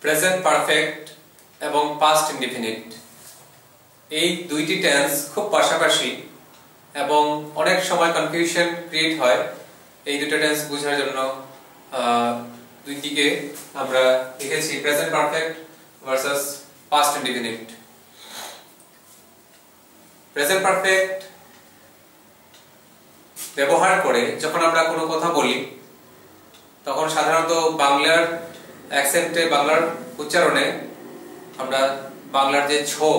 Present perfect এবং past indefinite এই দুইটি টেন্স খুব পাশাপাশি এবং অনেক সময় কনফিউশন ক্রিয়েট হয় এই দুটো টেন্স বোঝার জন্য দুই দিকে আমরা লিখেছি present perfect versus past indefinite. Present perfect ব্যবহার করে যখন আমরা কোনো কথা বলি তখন সাধারণত বাংলার অ্যাকসেন্টে বাংলার উচ্চারণে আমরা বাংলার যে ছো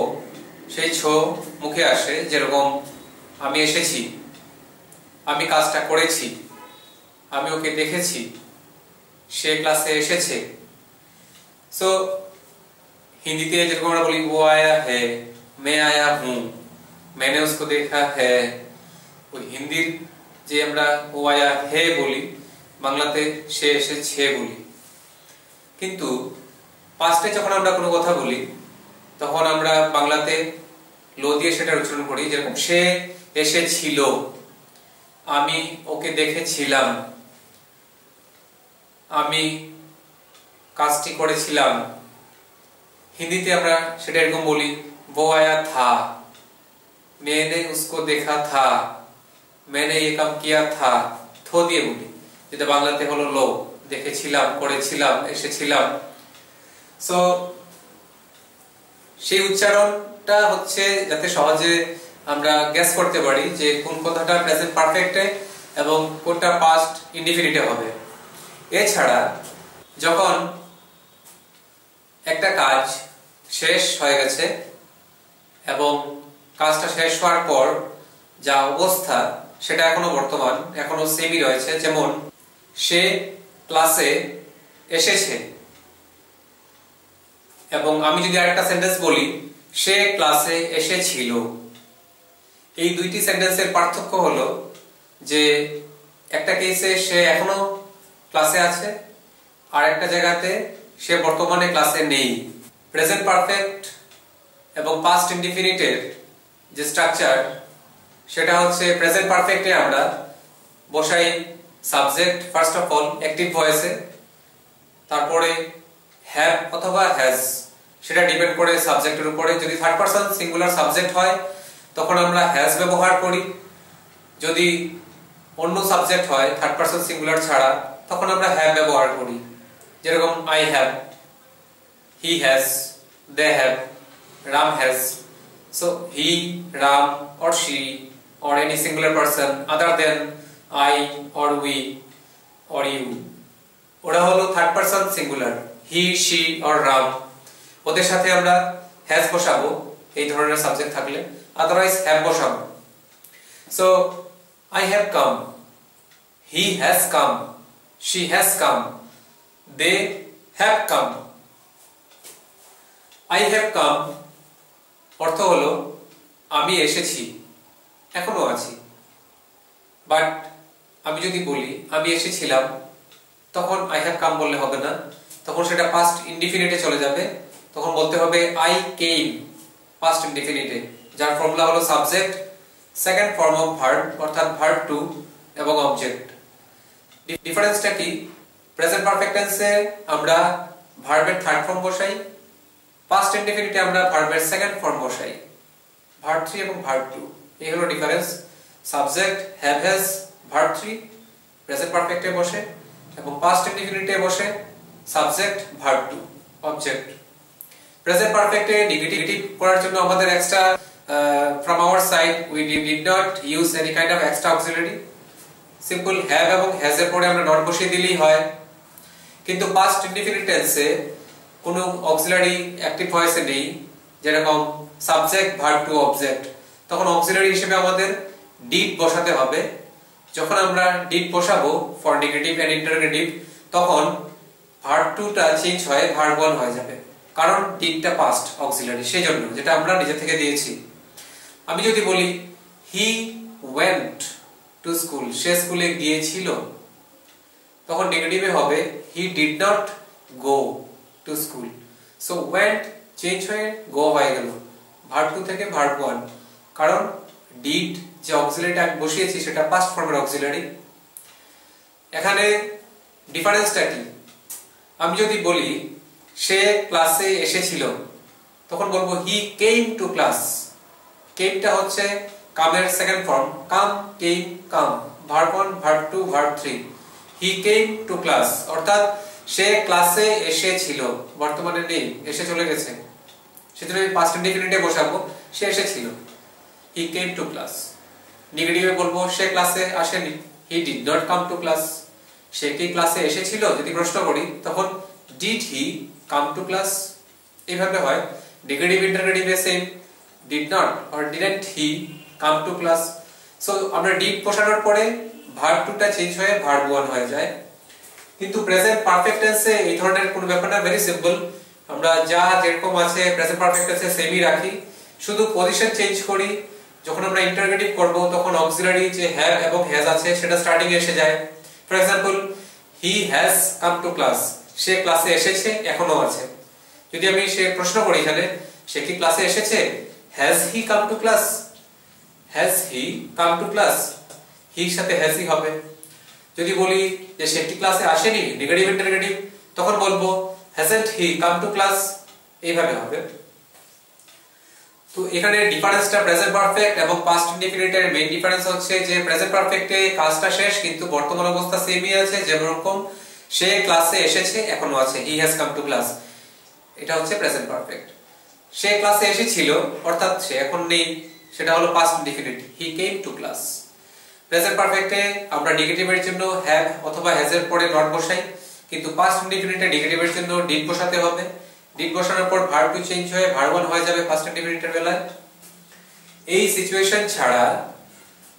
সেই ছো মুখে আসে, যেরকম আমি এসেছি, আমি কাজটা করেছি, আমি ওকে দেখেছি, সে ক্লাসে এসেছে। সো হিন্দিতে যেরকম আমরা বলি वो आया है, मैं आया हूं, मैंने उसको देखा है, ওই হিন্দির যে আমরা ও আয়া হে বলি বাংলাতে সে এসেছে বলি। কিন্তু পাস্টে যখন আমরা কোনো কথা বলি তখন আমরা বাংলাতে লো দিয়ে সেটার উচ্চারণ করি, যেরকম সে এসেছিল, আমি ওকে দেখেছিলাম, আমি কাজটি করেছিলাম। হিন্দিতে আমরা সেটা এরকম বলি वो आया था, मैंने उसको देखा था, मैंने ये काम किया था, থো দিয়ে বলি, যেটা বাংলাতে হলো লো, দেখেছিলাম, করেছিলাম, এসেছিলাম। সো সেই উচ্চারণটা হচ্ছে যাতে সহজে আমরা গেস করতে পারি যে কোন কথাটা প্রেজেন্ট পারফেক্টে এবং কোনটা পাস্ট ইনডিফিনিটে হবে। এছাড়া যখন একটা কাজ শেষ হয়ে গেছে এবং কাজটা শেষ হওয়ার পর যা অবস্থা সেটা এখনো বর্তমান, এখনো সেমই রয়েছে, যেমন সে ক্লাসে এসেছে, এবং আমি যদি আরেকটা সেন্টেন্স বলি সে ক্লাসে এসেছিল। এই দুইটি সেন্টেন্সের পার্থক্য হলো যে একটা কেসে সে এখনো ক্লাসে আছে, আর একটা জায়গাতে সে বর্তমানে ক্লাসে নেই। প্রেজেন্ট পারফেক্ট এবং পাস্ট ইনডিফিনিটের যে স্ট্রাকচার সেটা হচ্ছে প্রেজেন্ট পারফেক্টে আমরা বসাই subject first of all active ভয়েসে, তারপরে হ্যাভ অথবা হ্যাজ, সেটা ডিপেন্ড করে সাবজেক্টের উপরে। যদি থার্ড পারসন সিঙ্গুলার সাবজেক্ট হয় তখন আমরা হ্যাজ ব্যবহার করি, যদি অন্য সাবজেক্ট হয় থার্ড পারসন সিঙ্গুলার ছাড়া তখন আমরা হ্যাভ ব্যবহার করি, যেরকম I have, he has, they have, Ram has. So he, Ram or she or any singular person other than I or we or you, ওরা হলো third person singular, he, she or Ram. ওদের সাথে আমরা হ্যাজ বসাবো এই ধরনের সাবজেক্ট থাকলে, আদারওয়াইজ হ্যাভ বসাবো। So I have come, he has come, she has come, they have come। I have come অর্থ হলো আমি এসেছি, এখনো আছি। বাট আমি যদি বলি আমি এসেছিলাম তখন I have come বললে হবে না, তখন সেটা পাস্ট ইনডিফিনিটে চলে যাবে। তখন বলতে হবে I came, পাস্ট ইনডিফিনিটে, যার ফর্মুলা হলো subject, second form of verb অর্থাৎ ভার্ব টু এবং অবজেক্ট। ডিফারেন্সটা কি? প্রেজেন্ট পারফেক্ট টেন্সে আমরা ভার্বের থার্ড ফর্ম বসাই, পাস্ট ইনডিফিনিটে আমরা ভার্বের সেকেন্ড ফর্ম বসাই, ভার্ব 3 এবং ভার্ব 2। এই হলো difference. Subject have has verb 3 present পারফেক্টে বসে, এবং পাস্ট ইনডিফিনিটে বসে সাবজেক্ট ভার্ব 2 অবজেক্ট। প্রেজেন্ট পারফেক্টে নেগেটিভ করার জন্য আমাদের extra from our side we did not use any kind of extra auxiliary, simple have এবং হ্যাজ এর পরে আমরা নট বসিয়ে দিলেই হয়। কিন্তু পাস্ট ইনডিফিনিট টেন্সে কোনো অক্সিলারি অ্যাক্টিভ ভয়েসে নেই, যেরকম সাবজেক্ট ভার্ব টু অবজেক্ট, তখন অক্সিলারি হিসেবে আমাদের ডিড বসাতে হবে। যখন আমরা ডিড বসাবো ফর নেগেটিভ এন্ড ইন্টারোগেটিভ তখন ভার্ব টুটা চেঞ্জ হয়ে ভার্ব 1 হয়ে যাবে, কারণ ডিডটা পাস্ট অক্সিলারি, সেই জন্য, যেটা আমরা নিজে থেকে দিয়েছি। আমি যদি বলি হি ওয়েন্ট টু স্কুল, সে স্কুলে গিয়েছিল, তখন নেগেটিভে হবে হি did not go to school. So went change হয়ে গো হয়ে গেল, ভার্ব 2 থেকে ভার্ব 1, কারণ ডিড যে অক্সিলারিটা আমি বসিয়েছি সেটা পাস্ট ফর্মের অক্সিলারি। এখানে ডিফারেন্সটা কি? আমি যদি বলি সে ক্লাসে এসেছিল, তখন বলবো হি কেম টু ক্লাস। কেমটা হচ্ছে কামের second form, come came come, verb 1 verb 2 verb 3। He came to class অর্থাৎ সে ক্লাসে এসেছিল, বর্তমানে নেই, এসে চলে গেছে, সেজন্য আমি পাস্ট ইনডিফিনিটে বসাবো সে এসেছিল, হি কেম টু ক্লাস। নেগেটিভে বলবো সে ক্লাসে আসেনি, he did not come to class. সে কি ক্লাসে এসেছিল যদি প্রশ্ন করি, তখন did he come to class, এইভাবে হয়। নেগেটিভ ইন্টারোগেটিভে same, did not or didn't he come to class. So আমরা ডিড বসানোর পরে ভার্ব 2টা চেঞ্জ হয়ে ভার্ব 1 হয়ে যায়। কিন্তু প্রেজেন্ট পারফেক্ট টেন্সে এই ধরনের কোনো ব্যাপার না, ভেরি সিম্পল। আমরা যা যেরকম আছে প্রেজেন্ট পারফেক্ট টেন্সে সেমই রাখি, শুধু পজিশন চেঞ্জ করি। যখন আমরা ইন্টারোগেটিভ করব তখন অক্সিলারি যে হ্যাভ এবং হ্যাজ আছে সেটা স্টার্টিং এ এসে যায়। For example, he has come to class, সে ক্লাসে এসেছে, এখনো আছে। যদি আমি সে প্রশ্ন করি এখানে, সে কি ক্লাসে এসেছে, has he come to class, has he come to class, হির সাথে হ্যাজ হি হবে। যদি বলি যে সে কি ক্লাসে আসেনি, নেগেটিভ ইন্টারোগেটিভ, তখন বলবো hasn't he come to class, এইভাবে হবে। তো এখানে ডিফারেন্সটা প্রেজেন্ট পারফেক্ট এবং পাস্ট ইনডিফিনিটের মেইন ডিফারেন্স হচ্ছে যে প্রেজেন্ট পারফেক্টে কাজটা শেষ কিন্তু বর্তমান অবস্থা সেমই আছে, যেরকম সে ক্লাসে এসেছে, এখনো আছে, he has come to class, এটা হচ্ছে প্রেজেন্ট পারফেক্ট। সে ক্লাসে এসেছিল অর্থাৎ সে এখন নেই, সেটা হলো past indefinite, he came to class. Present পারফেক্টে আমরা নেগেটিভের জন্য হ্যাভ অথবা হ্যাজ এর পরে নট বসাই, কিন্তু পাস্ট ইনডিফিনিটে নেগেটিভের জন্য ডিড বসাতে হবে। ডিড বসানোর পর ভার্ব 2 চেঞ্জ হয়ে ভার্ব 1 হয়ে যাবে পাস্ট ইনডিফিনিটের বেলায়। এই সিচুয়েশন ছাড়া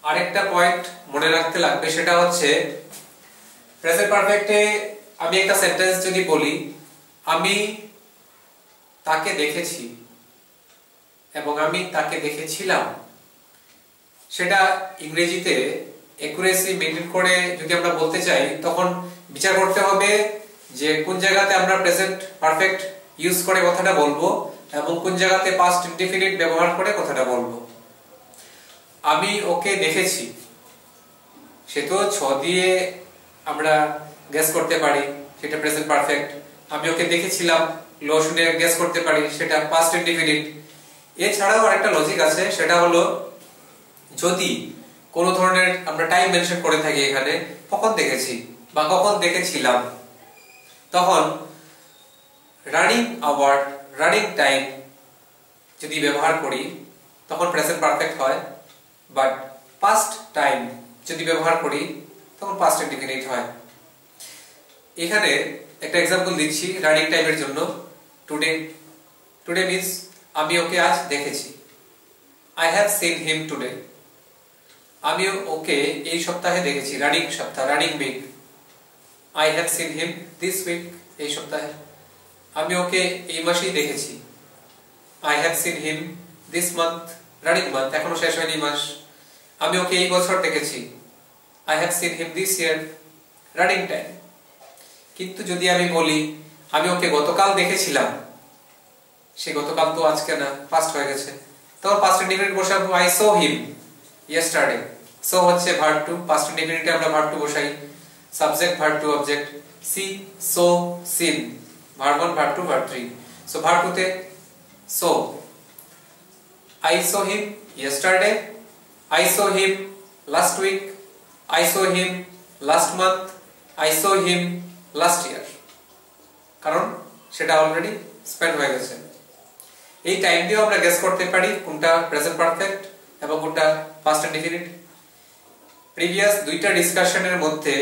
আরেকটা পয়েন্ট মনে রাখতে লাগবে, সেটা হচ্ছে প্রেজেন্ট পারফেক্টে আমি একটা সেন্টেন্স যদি বলি, আমি তাকে দেখেছি এবং আমি তাকে দেখেছিলাম, সেটা ইংরেজিতে একুরেসি মেইনটেইন করে যদি আমরা বলতে চাই, তখন বিচার করতে হবে যে কোন জায়গাতে আমরা প্রেজেন্ট পারফেক্ট ইউজ করে কথাটা বলবো এবং কোন জায়গাতে পাস্ট ইনডিফিনিট ব্যবহার করে কথাটা বলবো। আমি ওকে দেখেছি, সে তো ছ দিয়ে আমরা গেস করতে পারি, সেটা প্রেজেন্ট পারফেক্ট। আমি ওকে দেখেছিলাম, ল শুনে গেস করতে পারি, সেটা পাস্ট ইনডিফিনিট। এছাড়াও আরেকটা লজিক আছে, সেটা হলো যদি কোন ধরনের আমরা টাইম মেনশন করে থাকি এখানে, কখন দেখেছি বা কখন দেখেছিলাম, তখন রানিং আওয়ার, রানিং টাইম যদি ব্যবহার করি তখন প্রেজেন্ট পারফেক্ট হয়, বাট পাস্ট টাইম যদি ব্যবহার করি তখন পাস্ট ইনডিফিনিট হয়। এখানে একটা एग्जांपल দিচ্ছি রানিং টাইমের জন্য। টুডে, টুডে মিন্স আমি ওকে আজ দেখেছি, I have seen him today. আমি ওকে এই সপ্তাহে দেখেছি, রানিং সপ্তাহ, running week. I have seen him this week, এই সপ্তাহে। আমি ওকে এই মাসেই দেখেছি, I have seen him this month, running month, এখনো শেষ হয়নি মাস। আমি ওকে এই বছর দেখেছি, I have seen him this year, running time. কিন্তু যদি আমি বলি আমি ওকে গতকাল দেখেছিলাম, সে গতকাল তো আজকে না, পাস্ট হয়ে গেছে, তখন পাস্ট ইনডিফিনিট বসাবো I saw him yesterday. So হচ্ছে ভার্ব 2, পাস্ট ইনডিফিনিটে আমরা ভার্ব 2 বসাই, subject verb 2 object, see saw seen, verb 1 verb 2 verb 3। So verb 2 তে saw, I saw him yesterday, I saw him last week, I saw him last month, I saw him last year, কারণ সেটা already spend হয়ে গেছে। এই time দিয়েও আমরা guess করতে পারি কোনটা প্রেজেন্ট পারফেক্ট এবং কোনটা পাস্ট ইনডিফিনিট। প্রিভিয়াস দুইটা ডিসকাশনের মধ্যে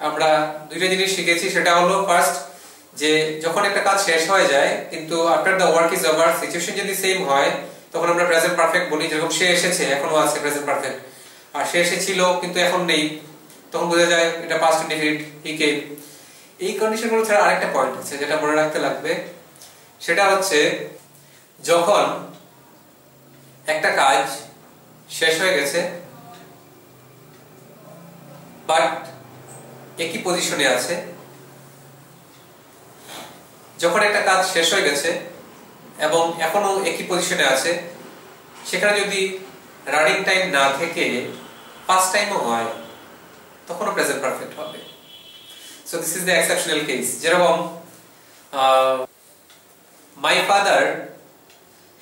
আমরা দুইটা জিনিস শিখেছি, সেটা হলো ফার্স্ট যে যখন একটা কাজ শেষ হয়ে যায় কিন্তু after the work is over situation যদি সেম হয় তখন আমরা প্রেজেন্ট পারফেক্ট বলি, যেরকম সে এসেছে, এখনো আছে, প্রেজেন্ট পারফেক্ট। আর সে এসেছিল কিন্তু এখন নেই, তখন বোঝা যায় এটা পাস্ট ইনডিফিনিট, হি কেম। এই কন্ডিশনগুলো ছাড়া আরেকটা পয়েন্ট আছে যেটা মনে রাখতে লাগবে, সেটা হচ্ছে যখন একটা কাজ শেষ হয়ে গেছে বাট একই পজিশনে আছে, যখন একটা কাজ শেষ হয়ে গেছে এবং এখনো একই পজিশনে আছে, সেখানে যদি রানিং টাইম না থেকে পাস্ট টাইমও হয় তখনও প্রেজেন্ট পারফেক্ট হবে। So this is the exceptional case. যেরকম My father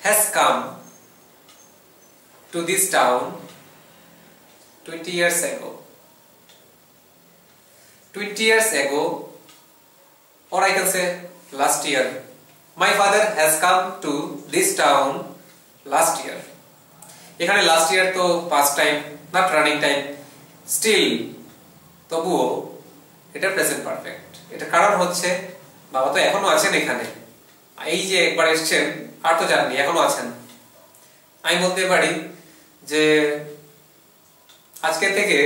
has come to this town 20 years ago. 20 years ago, or I can say last year. My father has come to this town last year. এখানে last year তো past time, not running time. Still, তবুও এটা present perfect. এটা কারণ হচ্ছে বাবা তো এখনো আছেন এখানে, এই যে একবার এসেছেন আর তো জাননি, এখনো আছেন। আমি বলতে পারি যে আজকে থেকে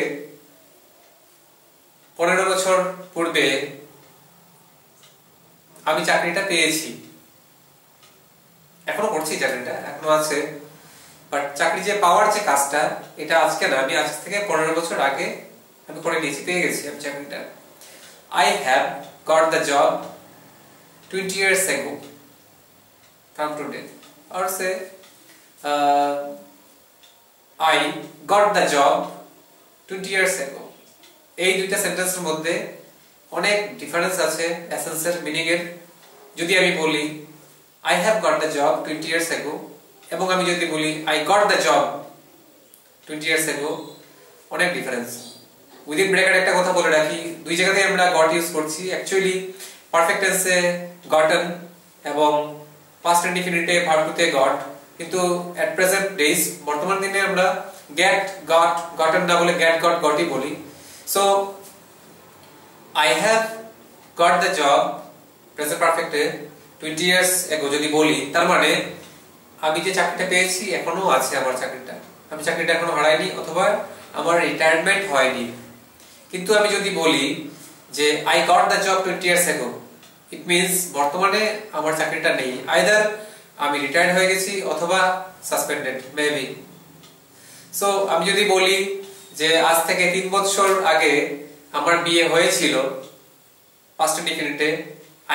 15 বছর পূর্বে আমি চাকরিটা পেয়েছি, এখনো করছি, চাকরিটা এখনো আছে, বাট চাকরি যে পাওয়ার যে কাজটা এটা আজকে না, আমি আজ থেকে 15 বছর আগে আমি করে নিয়েছি, পেয়ে গেছি আমি চাকরিটা। I have got the job 20 years ago from today, or say I got the job 20 years ago. এই দুইটা সেন্টেন্সের মধ্যে অনেক ডিফারেন্স আছে এসেন্সের মিনিং এর। যদি আমি বলি I have got the job 20 years ago এবং আমি যদি বলি I got the job 20 years ago, অনেক ডিফারেন্স। উইদিন ব্র্যাকেট একটা কথা বলে রাখি, দুই জায়গাতেই আমরা গট ইউজ করছি। অ্যাকচুয়ালি পারফেক্ট টেন্সে গটন এবং পাস্ট ইনডিফিনিটে ভার্ব টু তে গট, কিন্তু এট প্রেজেন্ট ডেজ বর্তমান দিনে আমরা গেট গট গটন না বলে গেট গট গটই বলি। So I have got the job present পারফেক্টে 20 years ago যদি বলি, তার মানে আমি যে চাকরিটা পেয়েছি এখনো আছে আমার চাকরিটা, আমি চাকরিটা এখনো হারাইনি অথবা আমার রিটায়ারমেন্ট হয়নি। কিন্তু আমি যদি বলি যে I got the job 20 years ago, it means বর্তমানে আমার চাকরিটা নেই, আইদার আমি রিটায়ার্ড হয়ে গেছি অথবা সাসপেন্ডেড মেবি। সো আমি যদি বলি যে আজ থেকে 3 বছর আগে আমার বিয়ে হয়েছিল, past ইনডিফিনিটে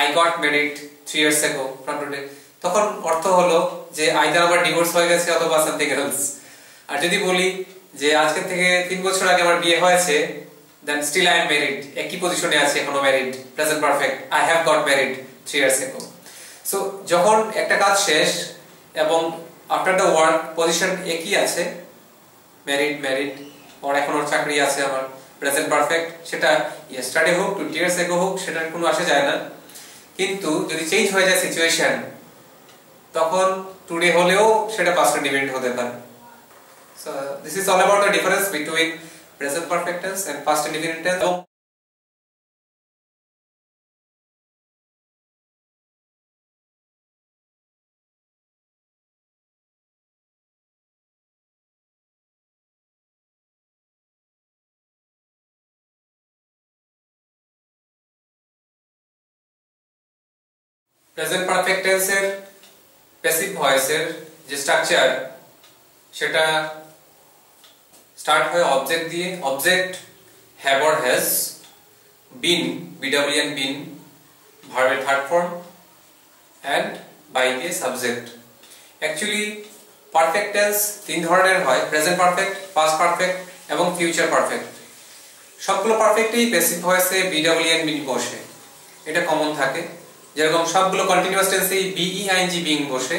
I got married 3 years ago from today, তখন অর্থ হলো যে আইদার আমার ডিভোর্স হয়ে গেছে অথবা সামথিং এলস। আর যদি বলি যে আজকে থেকে 3 বছর আগে আমার বিয়ে হয়েছে, then still I am married, একই পজিশনে আছি এখনো married, present perfect I have got married 3 years ago. So যখন একটা কাজ শেষ এবং আফটার দ্য ওয়ার্ক পজিশন একই আছে, ম্যারিড ম্যারিড, আর এখনো চাকরি আছে আমার, প্রেজেন্ট পারফেক্ট, সেটা ইয়েস্টারডে হোক 20 years ago হোক সেটার কোনো আসে যায় না। কিন্তু যদি চেঞ্জ হয়ে যায় সিচুয়েশন, তখন টুডে হলেও সেটা পাস্ট ইনডিফিনিট হতে পারে। So this is all about the difference between present perfect tense and past indefinite tense. Present perfect tense এর প্যাসিভ ভয়েসের যে স্ট্রাকচার সেটা স্টার্ট হয় অবজেক্ট দিয়ে, object have or has, been BWN been ভার্বের third form, and by দিয়ে subject. Actually perfect tense তিন ধরনের হয়, প্রেজেন্ট পারফেক্ট, পাস্ট পারফেক্ট এবং ফিউচার পারফেক্ট। সবগুলো পারফেক্টেই প্যাসিভ ভয়েসে বিডব্লিউএন বিন বসে, এটা কমন থাকে। যেরকম সবগুলো কন্টিনিউয়াস টেন্সেই বিইআইএনজি বিং বসে,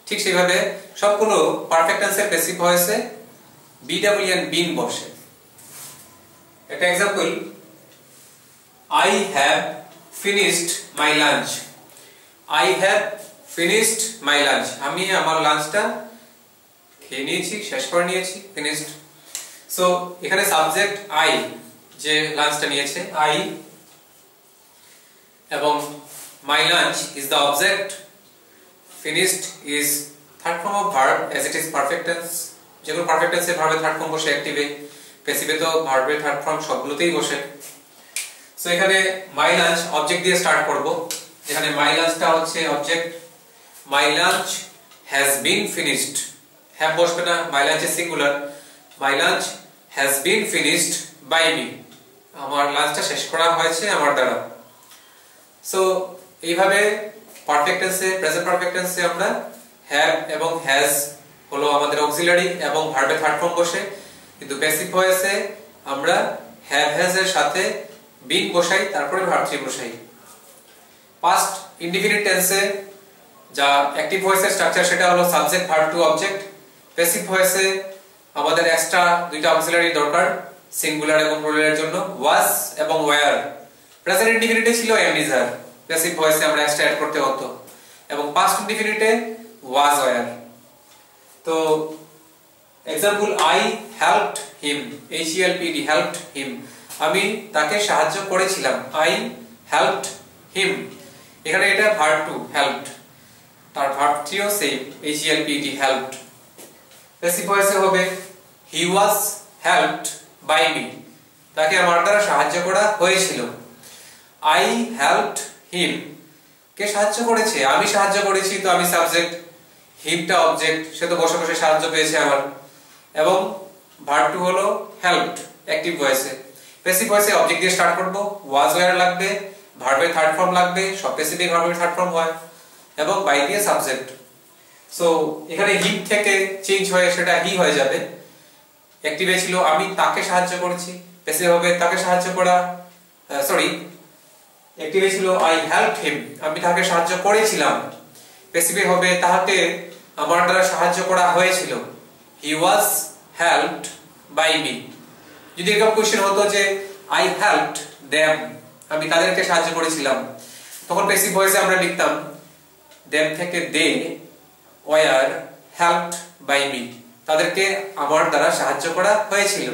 ঠিক সেইভাবে সবগুলো পারফেক্ট টেন্সের প্যাসিভ ভয়েসে বিডব্লিউএন বিন বসে। একটা example, I have finished my lunch. I have finished my lunch. আমি আমার লাঞ্চটা খেয়ে নিয়েছি, শেষ করে নিয়েছি, finished. সো এখানে সাবজেক্ট I, যে লাঞ্চটা নিয়েছে I, এবং my lunch is the object, finished is third form of verb as it is perfect tense. যেগুলো পারফেক্ট টেন্সে ভার্বের থার্ড ফর্ম বসে অ্যাক্টিভে, প্যাসিভে তো ভার্বের থার্ড ফর্ম সবগুলোতেই বসে। সো এখানে মাই লাঞ্চ অবজেক্ট দিয়ে স্টার্ট করব, যেখানে মাই লাঞ্চটা হচ্ছে অবজেক্ট। My lunch has been finished, have বসবে না, my lunch is singular. My lunch has been finished by me, আমার লাঞ্চটা শেষ করা হয়েছে আমার দ্বারা। সো এইভাবে পারফেক্ট টেন্সে, প্রেজেন্ট পারফেক্ট টেন্সে আমরা হ্যাভ এবং হ্যাজ হলো আমাদের অক্সিলারি এবং ভার্বের থার্ড ফর্ম বসে, কিন্তু প্যাসিভ ভয়েসে আমরা হ্যাভ হ্যাজ এর সাথে বিন বসাই, তারপরে ভার্ব থ্রি বসাই। পাস্ট ইনডিফিনিট টেন্সে যা অ্যাক্টিভ ভয়েসের স্ট্রাকচার সেটা হলো subject verb two object. Passive ভয়েসে আমাদের এক্সট্রা দুইটা অক্সিলারি দরকার সিঙ্গুলার এবং প্লুরালের জন্য, ওয়াজ এবং ওয়্যার। প্রেজেন্ট ইনডিফিনিটে ছিল এম ইজ আর, প্যাসিভ ভয়েসে আমরা এক্সট্রা অ্যাড করতে হতো, এবং পাস্ট ইনডিফিনিটে ওয়াজ ওয়্যার। তো example, I helped him, HELPD, helped him, আমি তাকে সাহায্য করেছিলাম, আই হেল্পড হিম। এখানে এটা ভার্ব টু হেল্পড, তার ভার্ব থ্রিও সেম, HELPD, হেল্পড। প্যাসিভ ভয়েসে হবে he was helped by me, তাকে আমার দ্বারা সাহায্য করা হয়েছিল। আই হেল্পড হিম, কে সাহায্য করেছে, আমি সাহায্য করেছি, তো আমি সাবজেক্ট, হিমটা অবজেক্ট, সে তো বসে বসে সাহায্য পেয়েছে আমার। এবং ভার্ব টু হলো হেল্পড অ্যাক্টিভ ভয়েসে। প্যাসিভ ভয়েসে অবজেক্ট দিয়ে স্টার্ট করব, ওয়াজ ওয়্যার লাগবে, ভার্বের থার্ড ফর্ম লাগবে, সব প্যাসিভ ভার্বের থার্ড ফর্ম হয়, এবং বাই দিয়ে সাবজেক্ট। সো এখানে হিম থেকে চেঞ্জ হয়ে সেটা হি হয়ে যাবে। অ্যাক্টিভে ছিল আমি তাকে সাহায্য করেছি, প্যাসিভ হবে তাকে সাহায্য করা, সরি, অ্যাক্টিভে ছিল আই হেল্পড হিম, আমি তাকে সাহায্য করেছিলাম। প্যাসিভে হবে তাকে আমার দ্বারা সাহায্য করা হয়েছিল, হি ওয়াজ হেল্পড বাই মি। যদি এরকম কোশ্চেন হতো যে আই হেল্পড দেম, আমি তাদেরকে সাহায্য করেছিলাম, তখন প্যাসিভ ভয়েসে আমরা লিখতাম দেম থেকে they were helped by me, তাদেরকে আমার দ্বারা সাহায্য করা হয়েছিল।